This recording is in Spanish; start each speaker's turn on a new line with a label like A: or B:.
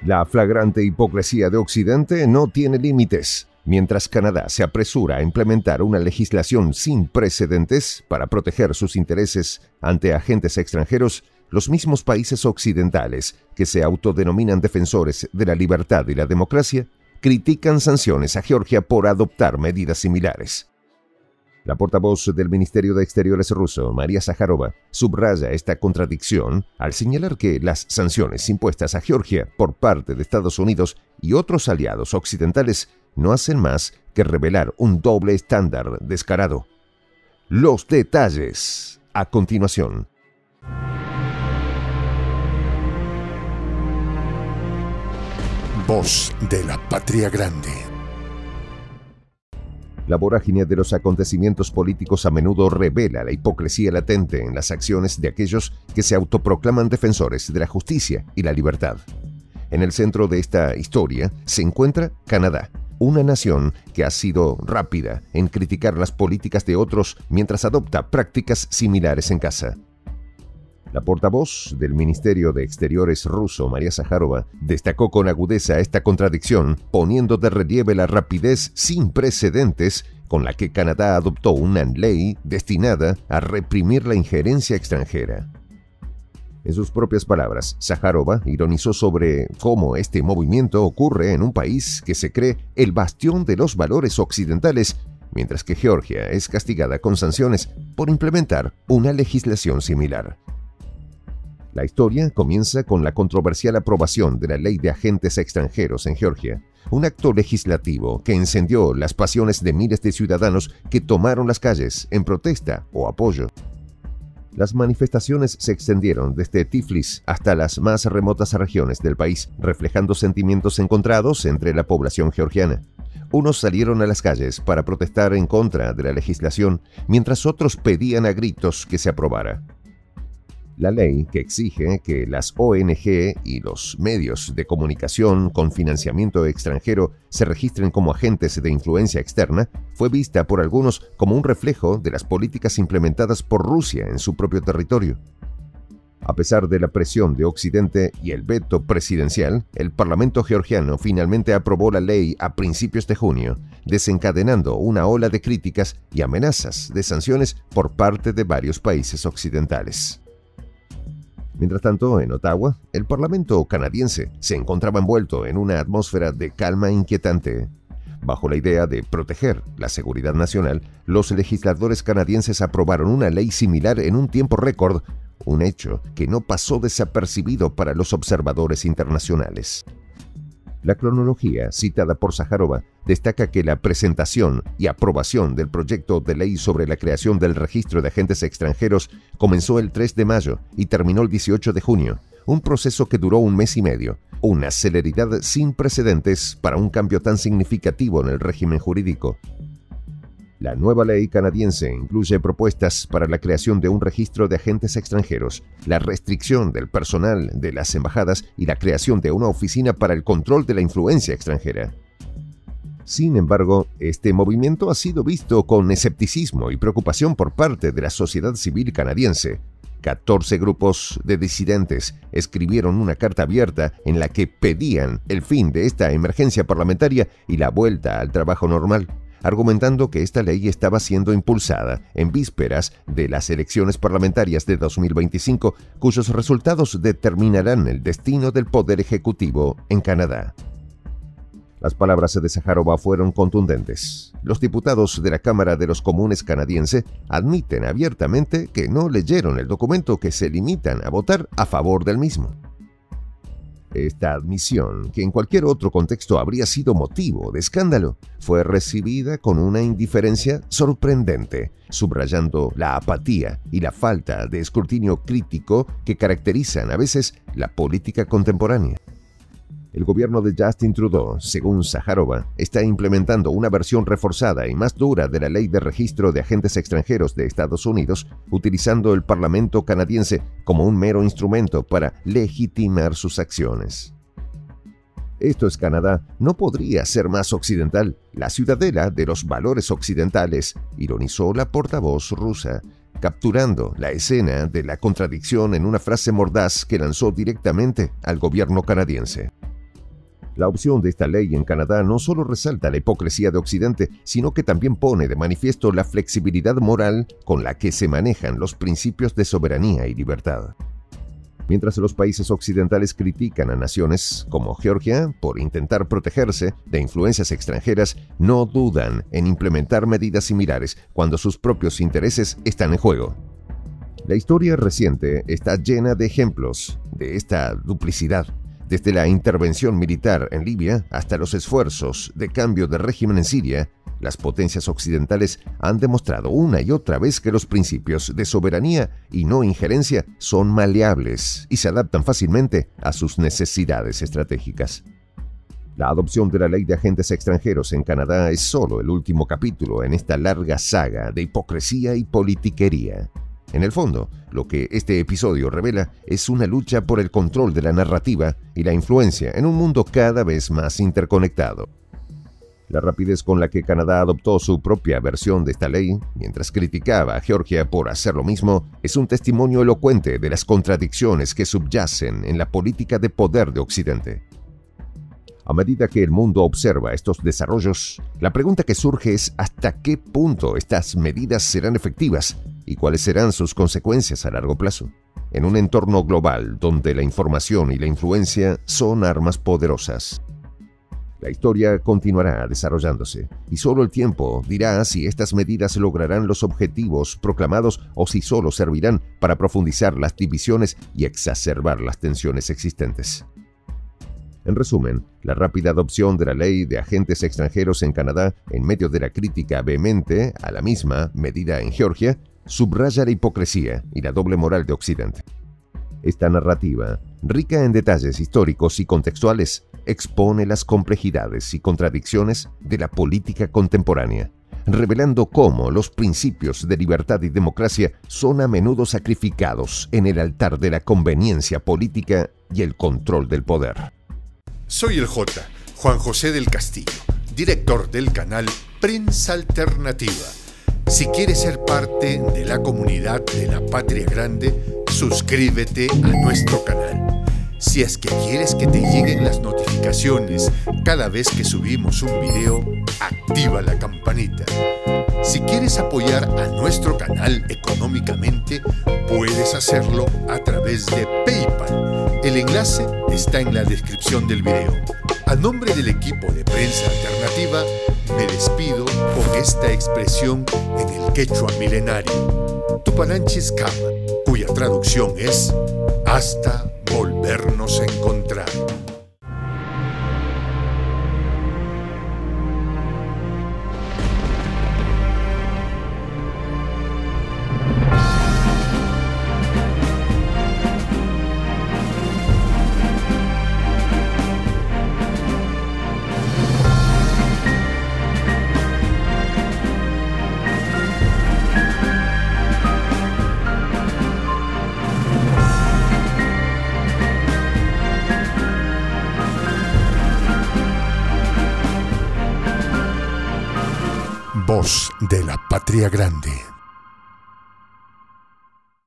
A: La flagrante hipocresía de Occidente no tiene límites. Mientras Canadá se apresura a implementar una legislación sin precedentes para proteger sus intereses ante agentes extranjeros, los mismos países occidentales, que se autodenominan defensores de la libertad y la democracia, critican sanciones a Georgia por adoptar medidas similares. La portavoz del Ministerio de Exteriores ruso, María Zakharova, subraya esta contradicción al señalar que las sanciones impuestas a Georgia por parte de Estados Unidos y otros aliados occidentales no hacen más que revelar un doble estándar descarado. Los detalles a continuación.
B: Voz de la Patria Grande.
A: La vorágine de los acontecimientos políticos a menudo revela la hipocresía latente en las acciones de aquellos que se autoproclaman defensores de la justicia y la libertad. En el centro de esta historia se encuentra Canadá, una nación que ha sido rápida en criticar las políticas de otros mientras adopta prácticas similares en casa. La portavoz del Ministerio de Exteriores ruso, María Zakharova, destacó con agudeza esta contradicción, poniendo de relieve la rapidez sin precedentes con la que Canadá adoptó una ley destinada a reprimir la injerencia extranjera. En sus propias palabras, Zakharova ironizó sobre cómo este movimiento ocurre en un país que se cree el bastión de los valores occidentales, mientras que Georgia es castigada con sanciones por implementar una legislación similar. La historia comienza con la controversial aprobación de la Ley de Agentes Extranjeros en Georgia, un acto legislativo que encendió las pasiones de miles de ciudadanos que tomaron las calles en protesta o apoyo. Las manifestaciones se extendieron desde Tiflis hasta las más remotas regiones del país, reflejando sentimientos encontrados entre la población georgiana. Unos salieron a las calles para protestar en contra de la legislación, mientras otros pedían a gritos que se aprobara. La ley, que exige que las ONG y los medios de comunicación con financiamiento extranjero se registren como agentes de influencia externa, fue vista por algunos como un reflejo de las políticas implementadas por Rusia en su propio territorio. A pesar de la presión de Occidente y el veto presidencial, el Parlamento georgiano finalmente aprobó la ley a principios de junio, desencadenando una ola de críticas y amenazas de sanciones por parte de varios países occidentales. Mientras tanto, en Ottawa, el Parlamento canadiense se encontraba envuelto en una atmósfera de calma inquietante. Bajo la idea de proteger la seguridad nacional, los legisladores canadienses aprobaron una ley similar en un tiempo récord, un hecho que no pasó desapercibido para los observadores internacionales. La cronología citada por Zakharova destaca que la presentación y aprobación del proyecto de ley sobre la creación del registro de agentes extranjeros comenzó el 3 de mayo y terminó el 18 de junio, un proceso que duró un mes y medio, una celeridad sin precedentes para un cambio tan significativo en el régimen jurídico. La nueva ley canadiense incluye propuestas para la creación de un registro de agentes extranjeros, la restricción del personal de las embajadas y la creación de una oficina para el control de la influencia extranjera. Sin embargo, este movimiento ha sido visto con escepticismo y preocupación por parte de la sociedad civil canadiense. 14 grupos de disidentes escribieron una carta abierta en la que pedían el fin de esta emergencia parlamentaria y la vuelta al trabajo normal, argumentando que esta ley estaba siendo impulsada en vísperas de las elecciones parlamentarias de 2025, cuyos resultados determinarán el destino del poder ejecutivo en Canadá. Las palabras de Zakharova fueron contundentes. Los diputados de la Cámara de los Comunes canadiense admiten abiertamente que no leyeron el documento, que se limitan a votar a favor del mismo. Esta admisión, que en cualquier otro contexto habría sido motivo de escándalo, fue recibida con una indiferencia sorprendente, subrayando la apatía y la falta de escrutinio crítico que caracterizan a veces la política contemporánea. El gobierno de Justin Trudeau, según Zakharova, está implementando una versión reforzada y más dura de la Ley de Registro de Agentes Extranjeros de Estados Unidos, utilizando el Parlamento canadiense como un mero instrumento para legitimar sus acciones. Esto es Canadá, no podría ser más occidental, la ciudadela de los valores occidentales, ironizó la portavoz rusa, capturando la escena de la contradicción en una frase mordaz que lanzó directamente al gobierno canadiense. La opción de esta ley en Canadá no solo resalta la hipocresía de Occidente, sino que también pone de manifiesto la flexibilidad moral con la que se manejan los principios de soberanía y libertad. Mientras los países occidentales critican a naciones como Georgia por intentar protegerse de influencias extranjeras, no dudan en implementar medidas similares cuando sus propios intereses están en juego. La historia reciente está llena de ejemplos de esta duplicidad, desde la intervención militar en Libia hasta los esfuerzos de cambio de régimen en Siria. Las potencias occidentales han demostrado una y otra vez que los principios de soberanía y no injerencia son maleables y se adaptan fácilmente a sus necesidades estratégicas. La adopción de la ley de agentes extranjeros en Canadá es solo el último capítulo en esta larga saga de hipocresía y politiquería. En el fondo, lo que este episodio revela es una lucha por el control de la narrativa y la influencia en un mundo cada vez más interconectado. La rapidez con la que Canadá adoptó su propia versión de esta ley, mientras criticaba a Georgia por hacer lo mismo, es un testimonio elocuente de las contradicciones que subyacen en la política de poder de Occidente. A medida que el mundo observa estos desarrollos, la pregunta que surge es ¿hasta qué punto estas medidas serán efectivas y cuáles serán sus consecuencias a largo plazo? En un entorno global donde la información y la influencia son armas poderosas. La historia continuará desarrollándose, y solo el tiempo dirá si estas medidas lograrán los objetivos proclamados o si solo servirán para profundizar las divisiones y exacerbar las tensiones existentes. En resumen, la rápida adopción de la ley de agentes extranjeros en Canadá, en medio de la crítica vehemente a la misma medida en Georgia, subraya la hipocresía y la doble moral de Occidente. Esta narrativa, rica en detalles históricos y contextuales, expone las complejidades y contradicciones de la política contemporánea, revelando cómo los principios de libertad y democracia son a menudo sacrificados en el altar de la conveniencia política y el control del poder.
B: Soy el Juan José del Castillo, director del canal Prensa Alternativa. Si quieres ser parte de la comunidad de la Patria Grande, suscríbete a nuestro canal. Si es que quieres que te lleguen las notificaciones cada vez que subimos un video, activa la campanita. Si quieres apoyar a nuestro canal económicamente, puedes hacerlo a través de PayPal. El enlace está en la descripción del video. A nombre del equipo de Prensa Alternativa, me despido con esta expresión en el quechua milenario, Tupananchis Kama, cuya traducción es hasta volvernos a encontrar. Voz de la Patria Grande.